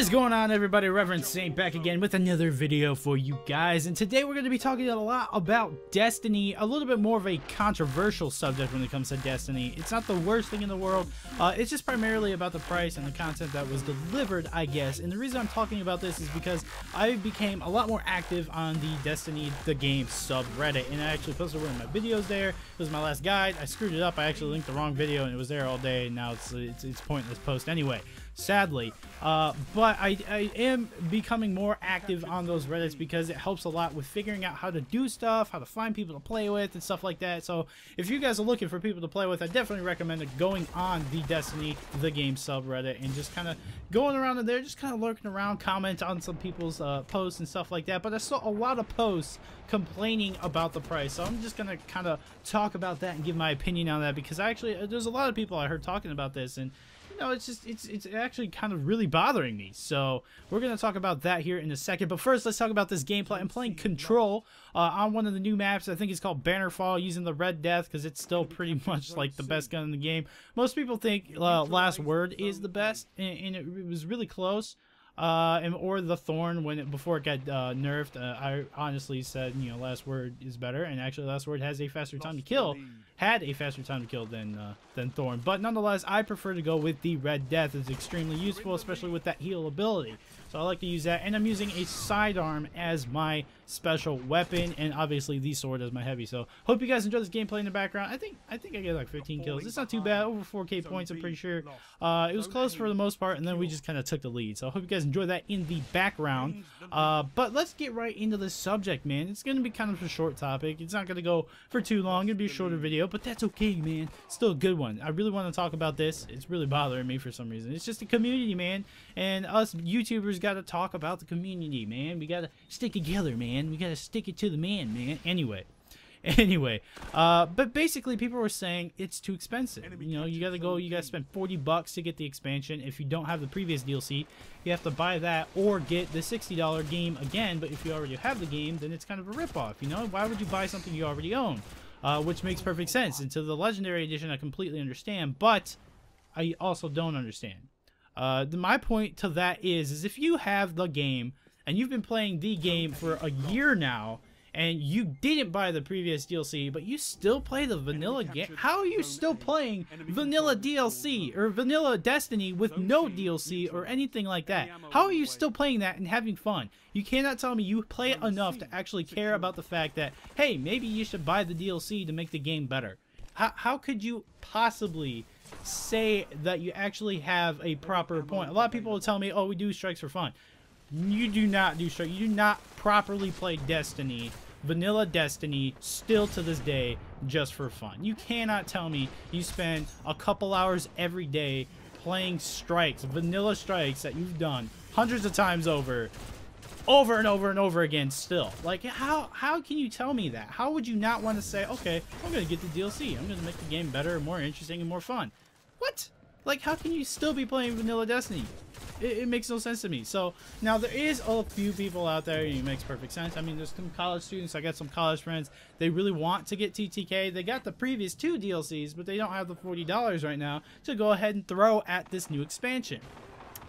What is going on, everybody? Reverend Saint back again with another video for you guys, and today we're going to be talking a lot about Destiny, a little bit more of a controversial subject when it comes to Destiny. It's not the worst thing in the world, it's just primarily about the price and the content that was delivered, I guess. And the reason I'm talking about this is because I became a lot more active on the Destiny the Game subreddit, and I actually posted one of my videos there. It was my last guide. I screwed it up. I actually linked the wrong video and it was there all day, and now it's pointless post anyway, sadly. But I am becoming more active on those Reddits because it helps a lot with figuring out how to do stuff, how to find people to play with and stuff like that. So if you guys are looking for people to play with, I definitely recommend going on the Destiny the Game subreddit and just kind of going around in there, just kind of lurking around, comment on some people's posts and stuff like that. But I saw a lot of posts complaining about the price, so I'm just gonna kind of talk about that and give my opinion on that, because there's a lot of people I heard talking about this, and you know, it's actually kind of really bothering me. So we're going to talk about that here in a second. But first, let's talk about this gameplay. I'm playing Control on one of the new maps. I think it's called Bannerfall, using the Red Death because it's still pretty much like the best gun in the game. Most people think Last Word is the best, and it was really close. Or the Thorn before it got nerfed. I honestly said, you know, Last Word is better, and actually Last Word has a faster time to kill. Had a faster time to kill than Thorn, but nonetheless, I prefer to go with the Red Death. It's extremely useful, especially with that heal ability. So I like to use that, and I'm using a sidearm as my special weapon, and obviously the sword as my heavy. So hope you guys enjoy this gameplay in the background. I think I get like 15 kills. It's not too bad. Over 4K points, I'm pretty sure. It was close for the most part, and then we just kind of took the lead. So I hope you guys enjoy that in the background. But let's get right into the subject, man. It's going to be kind of a short topic. It's not going to go for too long. It's going to be a shorter video, but that's okay, man. Still a good one. I really want to talk about this. It's really bothering me for some reason. It's just a community, man, and us YouTubers got to talk about the community, man. We got to stick together, man. We got to stick it to the man. Anyway, but basically people were saying it's too expensive. You know, you gotta spend $40 to get the expansion. If you don't have the previous DLC, you have to buy that or get the $60 game again. But if you already have the game, then it's kind of a ripoff. You know, why would you buy something you already own? Which makes perfect sense. And to the Legendary Edition, I completely understand, but I also don't understand. My point to that is if you have the game and you've been playing the game for a year now, and you didn't buy the previous DLC, but you still play the vanilla game, how are you still playing vanilla DLC or vanilla Destiny with no DLC or anything like that? How are you still playing that and having fun? You cannot tell me you play it enough to actually care about the fact that, hey, maybe you should buy the DLC to make the game better. How could you possibly say that you actually have a proper point? A lot of people will tell me, oh, we do strikes for fun. You do not do strikes. You do not properly play Destiny, vanilla Destiny, still to this day, just for fun. You cannot tell me you spend a couple hours every day playing strikes, vanilla strikes that you've done hundreds of times over and over again still. Like, how can you tell me that? How would you not want to say, okay, I'm going to get the DLC. I'm going to make the game better, more interesting, and more fun? What? Like, how can you still be playing vanilla Destiny? It makes no sense to me. So now there is a few people out there, and it makes perfect sense. I mean, there's some college students. I got some college friends. They really want to get TTK. They got the previous 2 DLCs, but they don't have the $40 right now to go ahead and throw at this new expansion.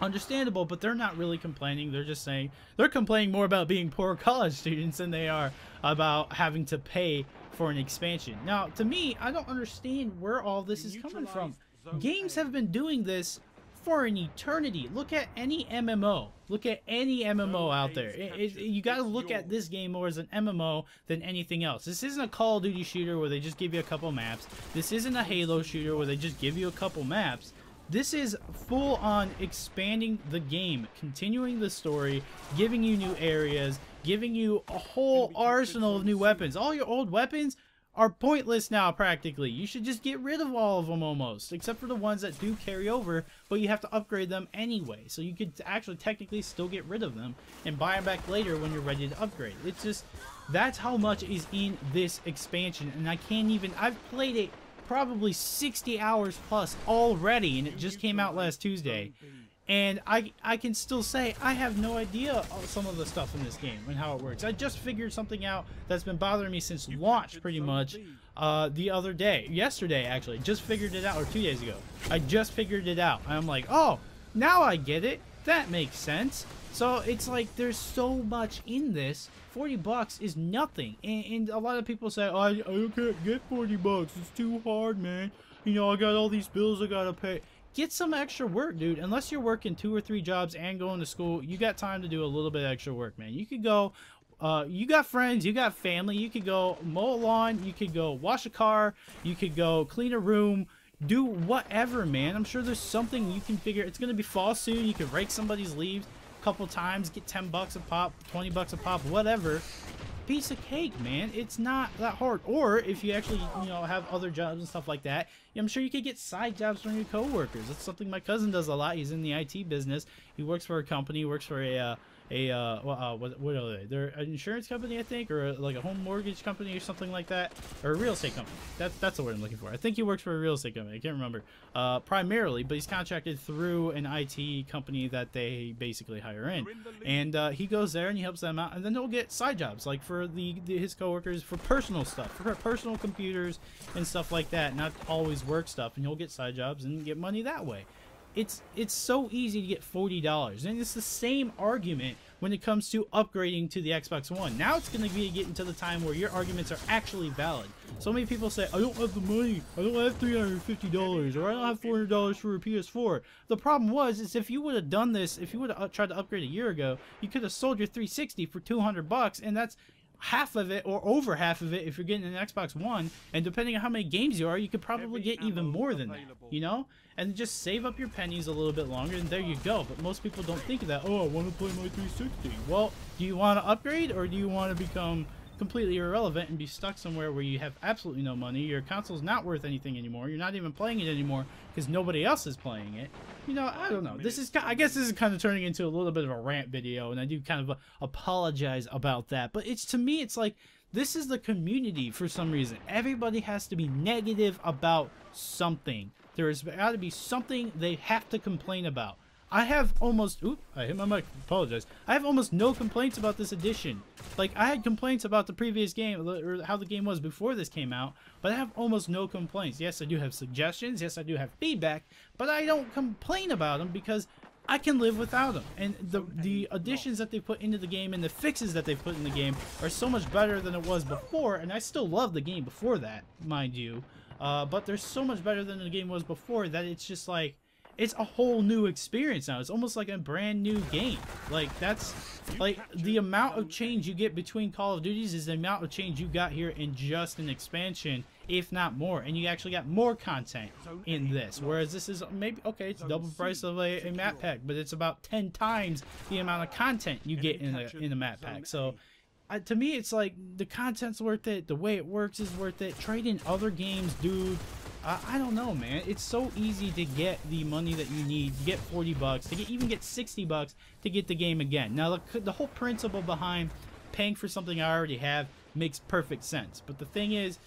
Understandable, but they're not really complaining. They're just saying they're complaining more about being poor college students than they are about having to pay for an expansion. Now, to me, I don't understand where all this is coming from. Games have been doing this for an eternity. Look at any MMO. Look at any MMO out there. You got to look at this game more as an MMO than anything else. This isn't a Call of Duty shooter where they just give you a couple maps. This isn't a Halo shooter where they just give you a couple maps. This is full on expanding the game, continuing the story, giving you new areas, giving you a whole arsenal of new weapons. All your old weapons are pointless now, practically. You should just get rid of all of them almost, except for the ones that do carry over, but you have to upgrade them anyway. So you could actually technically still get rid of them and buy them back later when you're ready to upgrade. It's just, that's how much is in this expansion, and I can't even, I've played it probably 60 hours plus already, and it just came out last Tuesday. And I can still say I have no idea some of the stuff in this game and how it works. I just figured something out that's been bothering me since launch pretty much the other day. Yesterday, actually. Just figured it out, or 2 days ago. I just figured it out. I'm like, oh, now I get it. That makes sense. So it's like there's so much in this. 40 bucks is nothing. And a lot of people say, oh, I can't get 40 bucks. It's too hard, man. You know, I got all these bills I gotta pay. Get some extra work, dude. Unless you're working 2 or 3 jobs and going to school, you got time to do a little bit of extra work, man. You could go, you got friends, you got family, you could go mow a lawn, you could go wash a car, you could go clean a room, do whatever, man. I'm sure there's something you can figure. It's gonna be fall soon. You could rake somebody's leaves a couple times, get 10 bucks a pop, 20 bucks a pop, whatever. Piece of cake, man. It's not that hard. Or if you actually, you know, have other jobs and stuff like that, I'm sure you could get side jobs from your coworkers. That's something my cousin does a lot. He's in the IT business. He works for a company. He works for what are they? They're an insurance company, I think, or like a home mortgage company or something like that, or a real estate company. That's the word I'm looking for. I think he works for a real estate company. I can't remember primarily, but he's contracted through an IT company that they basically hire in, and he goes there and he helps them out, and then they'll get side jobs like for his coworkers for personal stuff, for personal computers and stuff like that, not always work stuff, and he'll get side jobs and get money that way. It's so easy to get $40, and it's the same argument when it comes to upgrading to the Xbox One. Now it's going to be getting to the time where your arguments are actually valid. So many people say, I don't have the money, I don't have $350, or I don't have $400 for a PS4. The problem is if you would have done this, if you would have tried to upgrade a year ago, you could have sold your 360 for $200, and that's half of it or over half of it if you're getting an Xbox One, and depending on how many games you are, you could probably get even more than that, you know? And just save up your pennies a little bit longer, and there you go. But most people don't think of that. Oh, I want to play my 360. Well, do you want to upgrade, or do you want to become completely irrelevant and be stuck somewhere where you have absolutely no money, your console's not worth anything anymore, you're not even playing it anymore because nobody else is playing it? You know, I don't know. I guess this is kind of turning into a little bit of a rant video, and I do kind of apologize about that. But to me, it's like, this is the community for some reason. Everybody has to be negative about something. There's got to be something they have to complain about. I have almost... Oop, I hit my mic. Apologize. I have almost no complaints about this edition. Like, I had complaints about the previous game, or how the game was before this came out, but I have almost no complaints. Yes, I do have suggestions. Yes, I do have feedback, but I don't complain about them because I can live without them. And the additions that they put into the game and the fixes that they put in the game are so much better than it was before, and I still love the game before that, mind you. But they're so much better than the game was before that it's just like, it's a whole new experience now. It's almost like a brand new game. Like, that's like the amount of change you get between Call of Duties is the amount of change you got here in just an expansion, if not more. And you actually got more content in this, whereas this is maybe, okay, it's double the price of a map pack, but it's about 10 times the amount of content you get in a map pack. So to me, it's like the content's worth it, the way it works is worth it. Trade in other games, dude. I don't know, man. It's so easy to get the money that you need, to get 40 bucks, to even get 60 bucks to get the game again. Now, the whole principle behind paying for something I already have makes perfect sense. But the thing is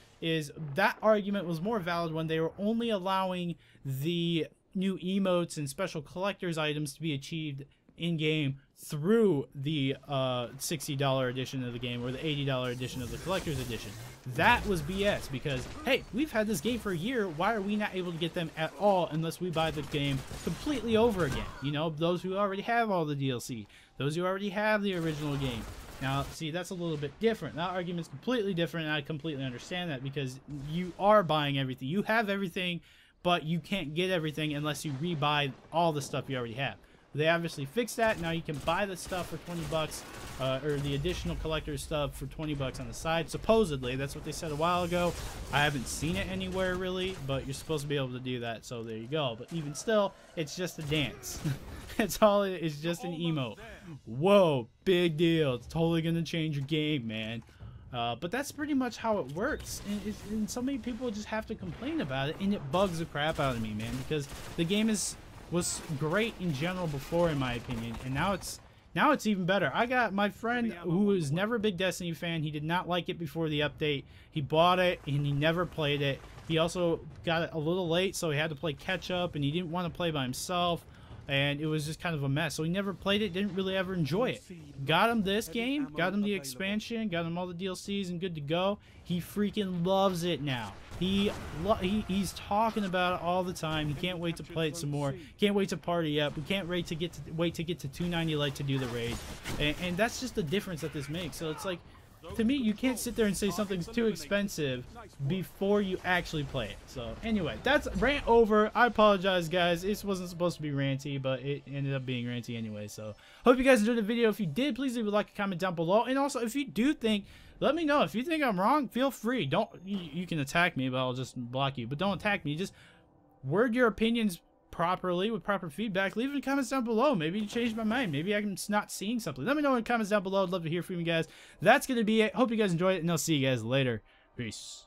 that argument was more valid when they were only allowing the new emotes and special collector's items to be achieved in-game through the $60 edition of the game, or the $80 edition of the collector's edition. That was BS, because hey, we've had this game for a year. Why are we not able to get them at all unless we buy the game completely over again? You know, those who already have all the DLC, those who already have the original game. Now, see, that's a little bit different. That argument's completely different, and I completely understand that, because you are buying everything. You have everything, but you can't get everything unless you rebuy all the stuff you already have. They obviously fixed that. Now you can buy the stuff for 20 bucks, or the additional collector's stuff for 20 bucks on the side. Supposedly, that's what they said a while ago. I haven't seen it anywhere really, but you're supposed to be able to do that. So there you go. But even still, it's just a dance. That's all it is, just an emote. Whoa, big deal. It's totally gonna change your game, man. But that's pretty much how it works, and so many people just have to complain about it, and it bugs the crap out of me, man, because the game was great in general before, in my opinion, and now it's even better. I got my friend who was never a big Destiny fan. He did not like it before the update. He bought it and he never played it. He also got it a little late, so he had to play catch up, and he didn't want to play by himself. and it was just kind of a mess. So he never played it, didn't really ever enjoy it. Got him this game, got him the expansion, got him all the DLCs, and good to go. He freaking loves it now. He's talking about it all the time. He can't wait to play it some more. Can't wait to party up. We can't wait to get to 290 Light to do the raid. And that's just the difference that this makes. So it's like, to me, you can't sit there and say something's too expensive before you actually play it. So anyway, that's rant over. I apologize, guys. It wasn't supposed to be ranty, but it ended up being ranty anyway. So hope you guys enjoyed the video. If you did, please leave a like, a comment down below. And also, if you do think, let me know. If you think I'm wrong, feel free. You can attack me, but I'll just block you. But don't attack me. Just word your opinions properly with proper feedback. Leave it in the comments down below. Maybe you changed my mind. Maybe I'm not seeing something. Let me know in the comments down below. I'd love to hear from you guys. That's going to be it. Hope you guys enjoyed it, and I'll see you guys later. Peace.